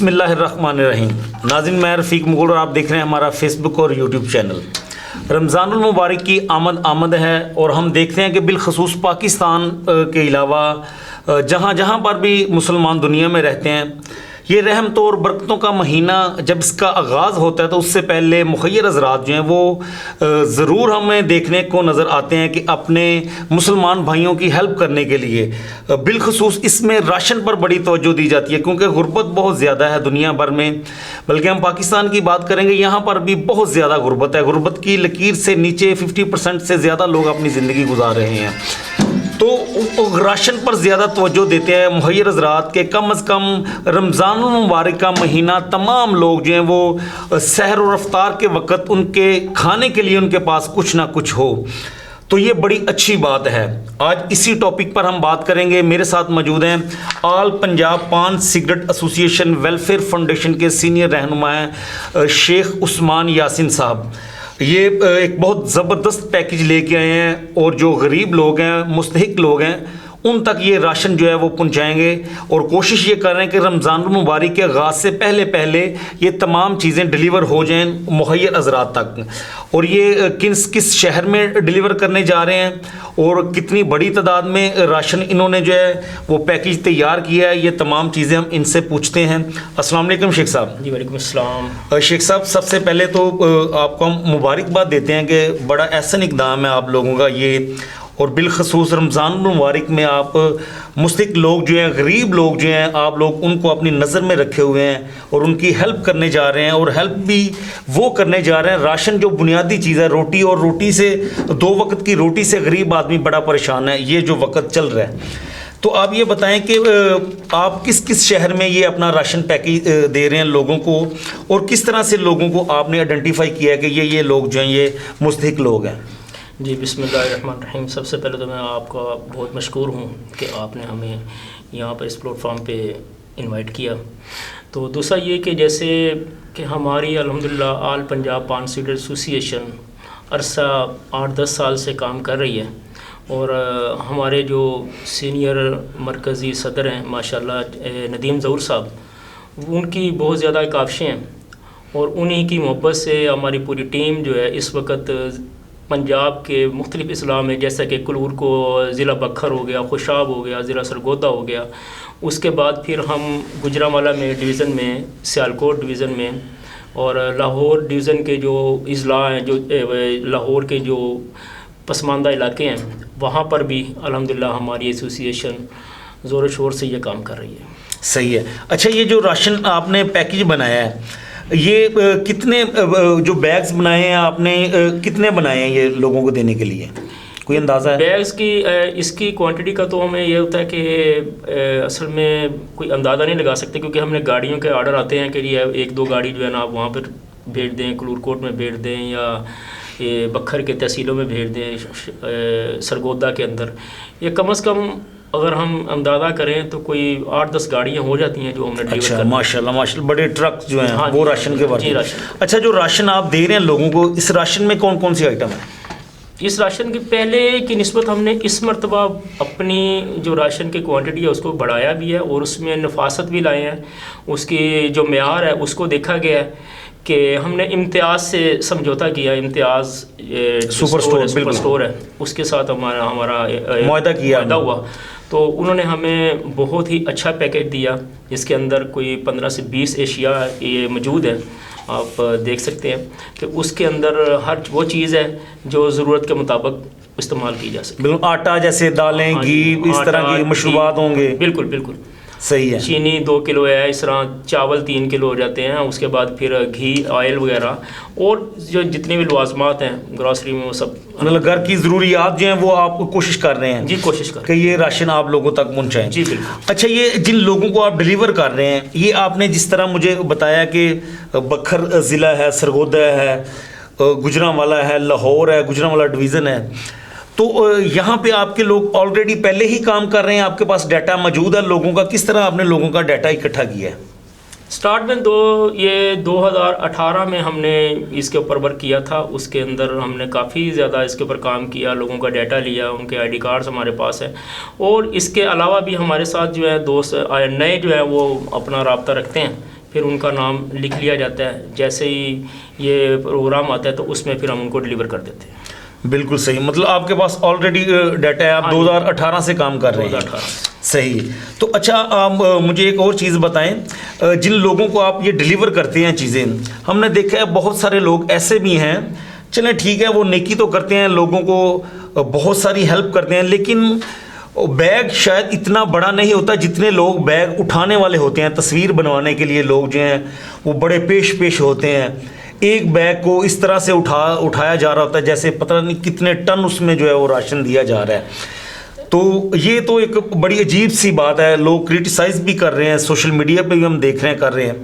بسم اللہ الرحمن الرحیم. ناظرین، میں رفیق مغل اور آپ دیکھ رہے ہیں ہمارا فیس بک اور یوٹیوب چینل. رمضان المبارک کی آمد ہے اور ہم دیکھتے ہیں کہ بالخصوص پاکستان کے علاوہ جہاں جہاں پر بھی مسلمان دنیا میں رہتے ہیں، یہ رحمت اور برکتوں کا مہینہ جب اس کا آغاز ہوتا ہے تو اس سے پہلے مخیر حضرات جو ہیں وہ ضرور ہمیں دیکھنے کو نظر آتے ہیں کہ اپنے مسلمان بھائیوں کی ہیلپ کرنے کے لیے بالخصوص اس میں راشن پر بڑی توجہ دی جاتی ہے، کیونکہ غربت بہت زیادہ ہے دنیا بھر میں. بلکہ ہم پاکستان کی بات کریں گے، یہاں پر بھی بہت زیادہ غربت ہے. غربت کی لکیر سے نیچے 50% سے زیادہ لوگ اپنی زندگی گزار رہے ہیں. تو راشن پر زیادہ توجہ دیتے ہیں مخیر حضرات کے کم از کم رمضان المبارک کا مہینہ تمام لوگ جو ہیں وہ سحر و افطار کے وقت ان کے کھانے کے لیے ان کے پاس کچھ نہ کچھ ہو. تو یہ بڑی اچھی بات ہے. آج اسی ٹاپک پر ہم بات کریں گے. میرے ساتھ موجود ہیں آل پنجاب پان سگریٹ ایسوسی ایشن ویلفیئر فاؤنڈیشن کے سینئر رہنما ہیں شیخ عثمان یاسین صاحب. یہ ایک بہت زبردست پیکج لے کے آئے ہیں اور جو غریب لوگ ہیں، مستحق لوگ ہیں، ان تک یہ راشن جو ہے وہ پہنچائیں گے اور کوشش یہ کر رہے ہیں کہ رمضان المبارک کے آغاز سے پہلے یہ تمام چیزیں ڈیلیور ہو جائیں مخیر حضرات تک. اور یہ کس شہر میں ڈیلیور کرنے جا رہے ہیں اور کتنی بڑی تعداد میں راشن انہوں نے جو ہے وہ پیکج تیار کیا ہے، یہ تمام چیزیں ہم ان سے پوچھتے ہیں. السلام علیکم شیخ صاحب. جی وعلیکم السلام. شیخ صاحب، سب سے پہلے تو آپ کو ہم مبارکباد دیتے ہیں کہ بڑا احسن اقدام ہے آپ لوگوں کا یہ، اور بالخصوص رمضان المبارک میں آپ مستحق لوگ جو ہیں، غریب لوگ جو ہیں، آپ لوگ ان کو اپنی نظر میں رکھے ہوئے ہیں اور ان کی ہیلپ کرنے جا رہے ہیں. اور ہیلپ بھی وہ کرنے جا رہے ہیں، راشن جو بنیادی چیز ہے، روٹی، اور روٹی سے 2 وقت کی روٹی سے غریب آدمی بڑا پریشان ہے یہ جو وقت چل رہا ہے. تو آپ یہ بتائیں کہ آپ کس شہر میں یہ اپنا راشن پیکج دے رہے ہیں لوگوں کو، اور کس طرح سے لوگوں کو آپ نے آئیڈینٹیفائی کیا ہے کہ یہ لوگ جو ہیں یہ مستحق لوگ ہیں؟ جی بسم اللہ الرحمن الرحیم. سب سے پہلے تو میں آپ کا بہت مشکور ہوں کہ آپ نے ہمیں یہاں پر اس پلیٹ فارم پہ انوائٹ کیا. تو دوسرا یہ کہ جیسے کہ ہماری الحمدللہ آل پنجاب پان سگریٹ ایسوسی ایشن عرصہ 8-10 سال سے کام کر رہی ہے، اور ہمارے جو سینئر مرکزی صدر ہیں ماشاءاللہ ندیم ظہور صاحب، ان کی بہت زیادہ کاوشیں ہیں، اور انہی کی محبت سے ہماری پوری ٹیم جو ہے اس وقت پنجاب کے مختلف اضلاع میں، جیسا کہ کلور کو ضلع بکھر ہو گیا، خوشاب ہو گیا، ضلع سرگودا ہو گیا، اس کے بعد پھر ہم گجرانوالہ میں ڈویژن میں، سیالکوٹ ڈویژن میں، اور لاہور ڈویژن کے جو اضلاع ہیں، جو لاہور کے جو پسماندہ علاقے ہیں، وہاں پر بھی الحمدللہ ہماری ایسوسی ایشن زور و شور سے یہ کام کر رہی ہے. صحیح ہے. اچھا، یہ جو راشن آپ نے پیکج بنایا ہے، یہ کتنے جو بیگز بنائے ہیں آپ نے، کتنے بنائے ہیں یہ لوگوں کو دینے کے لیے؟ کوئی اندازہ ہے؟ بیگز کی اس کی کوانٹٹی کا تو ہمیں یہ ہوتا ہے کہ اصل میں کوئی اندازہ نہیں لگا سکتے، کیونکہ ہم نے گاڑیوں کے آرڈر آتے ہیں کہ یہ 1-2 گاڑی جو ہے نا آپ وہاں پر بھیج دیں، کلور کوٹ میں بھیج دیں، یا یہ بکھر کے تحصیلوں میں بھیج دیں، سرگودا کے اندر. یہ کم از کم اگر ہم اندازہ کریں تو کوئی 8-10 گاڑیاں ہو جاتی ہیں جو ہم نے ڈیلیور کرنا. ماشاءاللہ بڑے ٹرک جو ہیں وہ راشن کے بعد. جی راشن. اچھا، جو راشن آپ دے رہے ہیں لوگوں کو، اس راشن میں کون کون سی آئٹم ہیں؟ اس راشن کے پہلے کی نسبت ہم نے اس مرتبہ اپنی جو راشن کی کوانٹٹی ہے اس کو بڑھایا بھی ہے، اور اس میں نفاست بھی لائے ہیں. اس کی جو معیار ہے اس کو دیکھا گیا ہے کہ ہم نے امتیاز سے سمجھوتا کیا. امتیاز سپر اسٹور ہے، اس کے ساتھ ہمارا معاہدہ ہوا. تو انہوں نے ہمیں بہت ہی اچھا پیکج دیا، جس کے اندر کوئی 15 سے 20 اشیاء یہ موجود ہیں. آپ دیکھ سکتے ہیں کہ اس کے اندر ہر وہ چیز ہے جو ضرورت کے مطابق استعمال کی جا سکتی ہے. بالکل، آٹا جیسے دالیں، گھی، اس طرح کی مشروبات ہوں گے. بالکل صحیح ہے. چینی 2 کلو ہے، اس طرح چاول 3 کلو ہو جاتے ہیں. اس کے بعد پھر گھی، آئل وغیرہ، اور جو جتنے بھی لوازمات ہیں گراسری میں، وہ سب مطلب گھر کی ضروریات جو ہیں وہ آپ کوشش کر رہے ہیں. جی کوشش کر کہ یہ راشن آپ لوگوں تک پہنچائیں. جی بالکل. اچھا، یہ جن لوگوں کو آپ ڈیلیور کر رہے ہیں، یہ آپ نے جس طرح مجھے بتایا کہ بکھر ضلع ہے، سرگودا ہے، گجرانوالہ ہے، لاہور ہے، گجرانوالہ ڈویژن ہے، تو یہاں پہ آپ کے لوگ آلریڈی پہلے ہی کام کر رہے ہیں؟ آپ کے پاس ڈیٹا موجود ہے لوگوں کا؟ کس طرح آپ نے لوگوں کا ڈیٹا اکٹھا کیا ہے؟ سٹارٹ میں 2018 میں ہم نے اس کے اوپر ورک کیا تھا. اس کے اندر ہم نے کافی زیادہ اس کے اوپر کام کیا، لوگوں کا ڈیٹا لیا، ان کے ID کارڈز ہمارے پاس ہیں. اور اس کے علاوہ بھی ہمارے ساتھ جو ہے دوست نئے جو ہیں وہ اپنا رابطہ رکھتے ہیں پھر ان کا نام لکھ لیا جاتا ہے، جیسے ہی یہ پروگرام آتا ہے تو اس میں پھر ہم ان کو ڈلیور کر دیتے ہیں۔ بالکل صحیح، مطلب آپ کے پاس آلریڈی ڈیٹا ہے، آپ 2018 سے کام کر رہے ہیں۔ 2018 صحیح۔ تو اچھا آپ مجھے ایک اور چیز بتائیں، جن لوگوں کو آپ یہ ڈلیور کرتے ہیں چیزیں، ہم نے دیکھا ہے بہت سارے لوگ ایسے بھی ہیں، چلیں ٹھیک ہے وہ نیکی تو کرتے ہیں، لوگوں کو بہت ساری ہیلپ کرتے ہیں، لیکن بیگ شاید اتنا بڑا نہیں ہوتا جتنے لوگ بیگ اٹھانے والے ہوتے ہیں۔ تصویر بنوانے کے لیے لوگ جو ہیں وہ بڑے پیش ہوتے ہیں، ایک بیگ کو اس طرح سے اٹھایا جا رہا ہوتا ہے جیسے پتہ نہیں کتنے ٹن اس میں جو ہے وہ راشن دیا جا رہا ہے۔ تو یہ تو ایک بڑی عجیب سی بات ہے، لوگ کرٹیسائز بھی کر رہے ہیں، سوشل میڈیا پہ بھی ہم دیکھ رہے ہیں کر رہے ہیں۔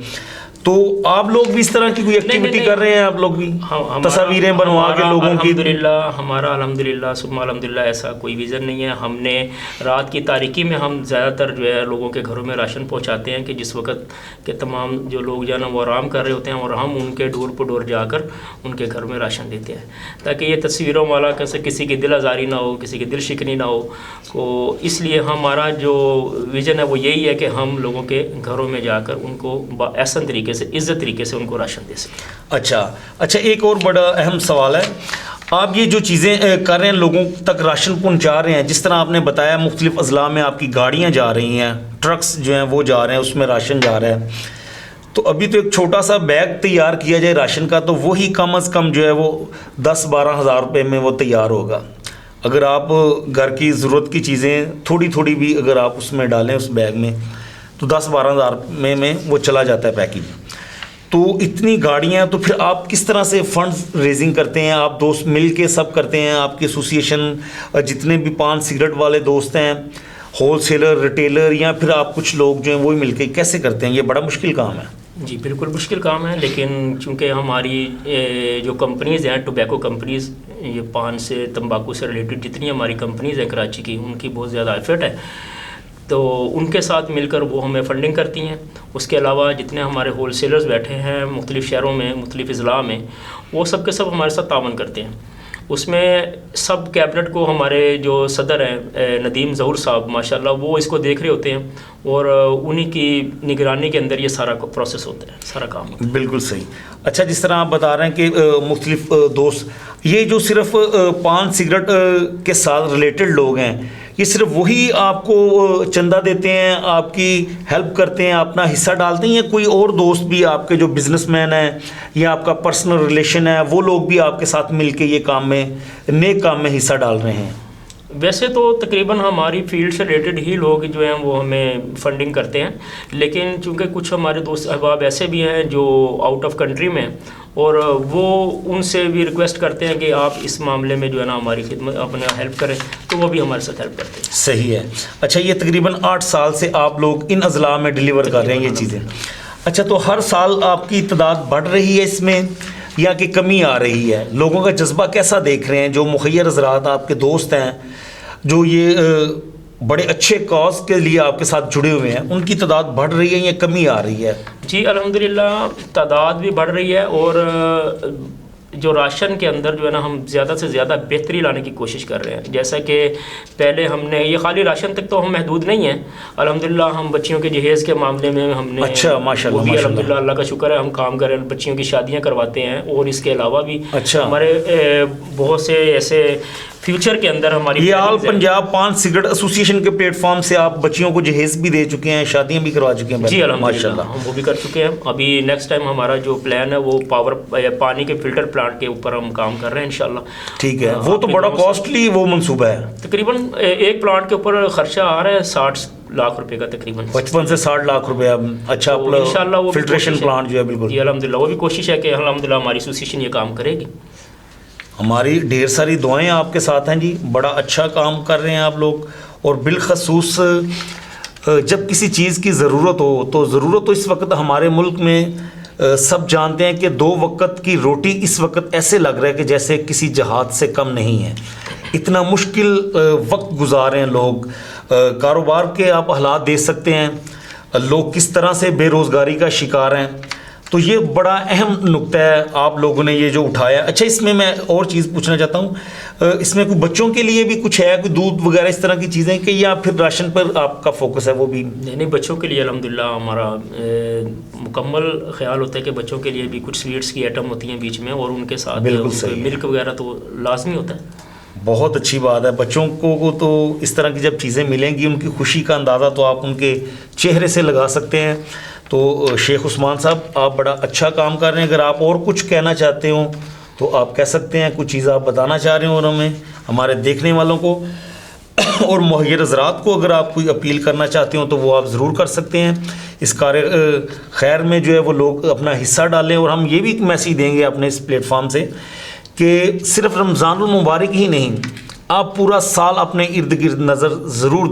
تو آپ لوگ بھی اس طرح کی کوئی ایکٹیویٹی کر رہے ہیں؟ آپ لوگ بھی تصاویریں بنوا کے لوگوں کی؟ ہمارا الحمدللہ ثم الحمدللہ ایسا کوئی ویژن نہیں ہے۔ ہم نے رات کی تاریکی میں ہم زیادہ تر جو ہے لوگوں کے گھروں میں راشن پہنچاتے ہیں، کہ جس وقت کے تمام جو لوگ جو ہے نا وہ آرام کر رہے ہوتے ہیں، اور ہم ان کے ڈور پہ ڈور جا کر ان کے گھر میں راشن دیتے ہیں، تاکہ یہ تصویروں والا کسی کی دل آزاری نہ ہو، کسی کی دل شکنی نہ ہو۔ تو اس لیے ہمارا جو ویژن ہے وہ یہی ہے کہ ہم لوگوں کے گھروں میں جا کر ان کو احسن طریقے سے، عزت طریقے سے ان کو راشن دے سکیں۔ اچھا ایک اور بڑا اہم سوال ہے، آپ یہ جو چیزیں کر رہے ہیں، لوگوں تک راشن پہنچا رہے ہیں، جس طرح آپ نے بتایا مختلف اضلاع میں آپ کی گاڑیاں جا رہی ہیں، ٹرکس جو ہیں وہ جا رہے ہیں، اس میں راشن جا رہا ہے، تو ابھی تو ایک چھوٹا سا بیگ تیار کیا جائے راشن کا تو وہی کم از کم جو ہے وہ 10-12 ہزار روپے میں وہ تیار ہوگا۔ اگر آپ گھر کی ضرورت کی چیزیں تھوڑی بھی اگر آپ اس میں ڈالیں اس بیگ میں تو 10-12 ہزار میں وہ چلا جاتا ہے پیکج۔ تو اتنی گاڑیاں، تو پھر آپ کس طرح سے فنڈز ریزنگ کرتے ہیں؟ آپ دوست مل کے سب کرتے ہیں؟ آپ کی ایسوسیشن جتنے بھی پان سگریٹ والے دوست ہیں، ہول سیلر، ریٹیلر، یا پھر آپ کچھ لوگ جو ہیں وہی مل کے کیسے کرتے ہیں؟ یہ بڑا مشکل کام ہے۔ جی بالکل مشکل کام ہے، لیکن چونکہ ہماری جو کمپنیز ہیں، ٹوبیکو کمپنیز، یہ پان سے تمباکو سے ریلیٹڈ جتنی ہماری کمپنیز ہیں کراچی کی، ان کی بہت زیادہ ایفرٹ ہے، تو ان کے ساتھ مل کر وہ ہمیں فنڈنگ کرتی ہیں۔ اس کے علاوہ جتنے ہمارے ہول سیلرز بیٹھے ہیں مختلف شہروں میں، مختلف اضلاع میں، وہ سب کے سب ہمارے ساتھ تعاون کرتے ہیں۔ اس میں سب کیبنٹ کو ہمارے جو صدر ہیں ندیم ظہور صاحب ماشاءاللہ، وہ اس کو دیکھ رہے ہوتے ہیں، اور انہی کی نگرانی کے اندر یہ سارا پروسیس ہوتا ہے، سارا کام ہوتا ہے۔ بالکل صحیح۔ اچھا جس طرح آپ بتا رہے ہیں کہ مختلف دوست، یہ جو صرف پان سگریٹ کے ساتھ ریلیٹڈ لوگ ہیں، یہ صرف وہی آپ کو چندہ دیتے ہیں، آپ کی ہیلپ کرتے ہیں، اپنا حصہ ڈالتے ہیں، یا کوئی اور دوست بھی آپ کے جو بزنس مین ہیں یا آپ کا پرسنل ریلیشن ہے، وہ لوگ بھی آپ کے ساتھ مل کے یہ کام میں، نیک کام میں حصہ ڈال رہے ہیں؟ ویسے تو تقریباً ہماری فیلڈ سے ریلیٹڈ ہی لوگ جو ہیں وہ ہمیں فنڈنگ کرتے ہیں، لیکن چونکہ کچھ ہمارے دوست احباب ایسے بھی ہیں جو آؤٹ آف کنٹری میں، اور وہ ان سے بھی ریکویسٹ کرتے ہیں کہ آپ اس معاملے میں جو ہے نا ہماری خدمت اپنا ہیلپ کریں، تو وہ بھی ہمارے ساتھ ہیلپ کرتے ہیں۔ صحیح ہے۔ اچھا یہ تقریباً 8 سال سے آپ لوگ ان اضلاع میں ڈیلیور کر رہے ہیں یہ چیزیں۔ اچھا تو ہر سال آپ کی تعداد بڑھ رہی ہے اس میں یا کہ کمی آ رہی ہے؟ لوگوں کا جذبہ کیسا دیکھ رہے ہیں؟ جو مخیر حضرات آپ کے دوست ہیں، جو یہ بڑے اچھے کاز کے لیے آپ کے ساتھ جڑے ہوئے ہیں، ان کی تعداد بڑھ رہی ہے یا کمی آ رہی ہے؟ جی الحمدللہ تعداد بھی بڑھ رہی ہے، اور جو راشن کے اندر جو ہے نا ہم زیادہ سے زیادہ بہتری لانے کی کوشش کر رہے ہیں۔ جیسا کہ پہلے ہم نے، یہ خالی راشن تک تو ہم محدود نہیں ہیں، الحمدللہ ہم بچیوں کے جہیز کے معاملے میں ہم نے، اچھا ماشاءاللہ، وہ بھی الحمدللہ اللہ کا شکر ہے ہم کام کر رہے ہیں، بچیوں کی شادیاں کرواتے ہیں، اور اس کے علاوہ بھی ہمارے بہت سے ایسے فیوچر کے اندر ہماری، یہ آل پنجاب پان سگریٹ ایسوسیشن کے پلیٹ فارم سے آپ بچیوں کو جہیز بھی دے چکے ہیں، شادیاں بھی کروا چکے ہیں؟ جی الحمدللہ ہم وہ بھی کر چکے ہیں۔ ابھی نیکسٹ ٹائم ہمارا جو پلان ہے وہ پانی کے فلٹر پلانٹ کے اوپر ہم کام کر رہے ہیں انشاءاللہ۔ ٹھیک ہے، وہ تو بڑا کاسٹلی وہ منصوبہ ہے، تقریباً ایک پلانٹ کے اوپر خرچہ آ رہا ہے 60 لاکھ روپے کا تقریباً، 55 سے 60 لاکھ روپے۔ اچھا انشاءاللہ وہ فلٹریشن پلانٹ جو ہے، بالکل جی الحمدللہ وہ بھی کوشش ہے کہ الحمدللہ ہماری ایسوسیشن یہ کام کرے گی۔ ہماری ڈھیر ساری دعائیں آپ کے ساتھ ہیں جی، بڑا اچھا کام کر رہے ہیں آپ لوگ، اور بالخصوص جب کسی چیز کی ضرورت ہو تو ضرورت تو اس وقت ہمارے ملک میں سب جانتے ہیں کہ 2 وقت کی روٹی اس وقت ایسے لگ رہا ہے کہ جیسے کسی جہاد سے کم نہیں ہے، اتنا مشکل وقت گزارے ہیں لوگ۔ کاروبار کے آپ حالات دیکھ سکتے ہیں، لوگ کس طرح سے بے روزگاری کا شکار ہیں۔ تو یہ بڑا اہم نقطہ ہے آپ لوگوں نے یہ جو اٹھایا. اچھا اس میں اور چیز پوچھنا چاہتا ہوں, اس میں کوئی بچوں کے لیے بھی کچھ ہے, کوئی دودھ وغیرہ اس طرح کی چیزیں کہ یا پھر راشن پر آپ کا فوکس ہے وہ بھی؟ نہیں, بچوں کے لیے الحمدللہ ہمارا مکمل خیال ہوتا ہے کہ بچوں کے لیے بھی کچھ سویٹس کی آئٹم ہوتی ہیں بیچ میں, اور ان کے ساتھ ملک وغیرہ تو لازمی ہوتا ہے. بہت اچھی بات ہے. بچوں کو تو اس طرح کی جب چیزیں ملیں گی ان کی خوشی کا اندازہ تو آپ ان کے چہرے سے لگا سکتے ہیں. تو شیخ عثمان صاحب آپ بڑا اچھا کام کر رہے ہیں. اگر آپ اور کچھ کہنا چاہتے ہوں تو آپ کہہ سکتے ہیں, کچھ چیز آپ بتانا چاہ رہے ہوں اور ہمارے دیکھنے والوں کو اور مہیر حضرات کو اگر آپ کوئی اپیل کرنا چاہتے ہوں تو وہ آپ ضرور کر سکتے ہیں. اس کار خیر میں جو ہے وہ لوگ اپنا حصہ ڈالیں. اور ہم یہ بھی ایک میسیج دیں گے اپنے اس پلیٹ فارم سے کہ صرف رمضان المبارک ہی نہیں, آپ پورا سال اپنے ارد گرد نظر ضرور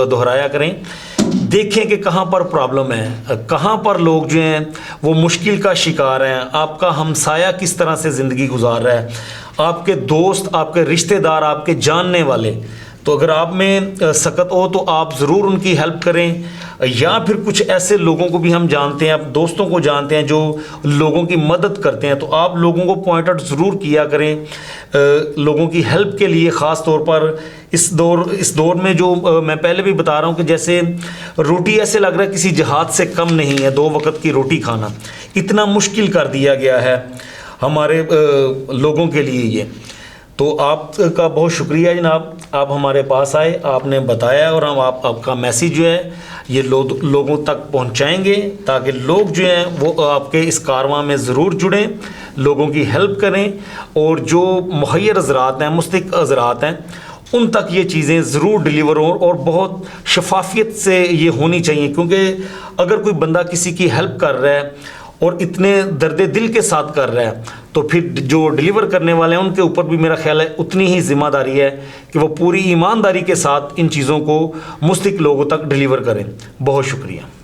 دہرایا کریں. دیکھیں کہ کہاں پر پرابلم ہے, کہاں پر لوگ جو ہیں وہ مشکل کا شکار ہیں, آپ کا ہمسایہ کس طرح سے زندگی گزار رہا ہے, آپ کے دوست, آپ کے رشتہ دار, آپ کے جاننے والے. تو اگر آپ میں سکت ہو تو آپ ضرور ان کی ہیلپ کریں. یا پھر کچھ ایسے لوگوں کو بھی ہم جانتے ہیں, دوستوں کو جانتے ہیں جو لوگوں کی مدد کرتے ہیں, تو آپ لوگوں کو پوائنٹ آؤٹ ضرور کیا کریں لوگوں کی ہیلپ کے لیے. خاص طور پر اس دور میں جو میں پہلے بھی بتا رہا ہوں کہ جیسے روٹی ایسے لگ رہا ہے کسی جہاد سے کم نہیں ہے. 2 وقت کی روٹی کھانا اتنا مشکل کر دیا گیا ہے ہمارے لوگوں کے لیے یہ. تو آپ کا بہت شکریہ جناب, آپ ہمارے پاس آئے, آپ نے بتایا, اور ہم آپ کا میسیج جو ہے یہ لوگوں تک پہنچائیں گے تاکہ لوگ جو ہیں وہ آپ کے اس کارواں میں ضرور جڑیں, لوگوں کی ہیلپ کریں, اور جو مہیر حضرات ہیں, مستحق حضرات ہیں, ان تک یہ چیزیں ضرور ڈیلیور ہوں. اور بہت شفافیت سے یہ ہونی چاہیے, کیونکہ اگر کوئی بندہ کسی کی ہیلپ کر رہا ہے اور اتنے درد دل کے ساتھ کر رہا ہے تو پھر جو ڈیلیور کرنے والے ہیں ان کے اوپر بھی میرا خیال ہے اتنی ہی ذمہ داری ہے کہ وہ پوری ایمانداری کے ساتھ ان چیزوں کو مستحق لوگوں تک ڈیلیور کریں. بہت شکریہ.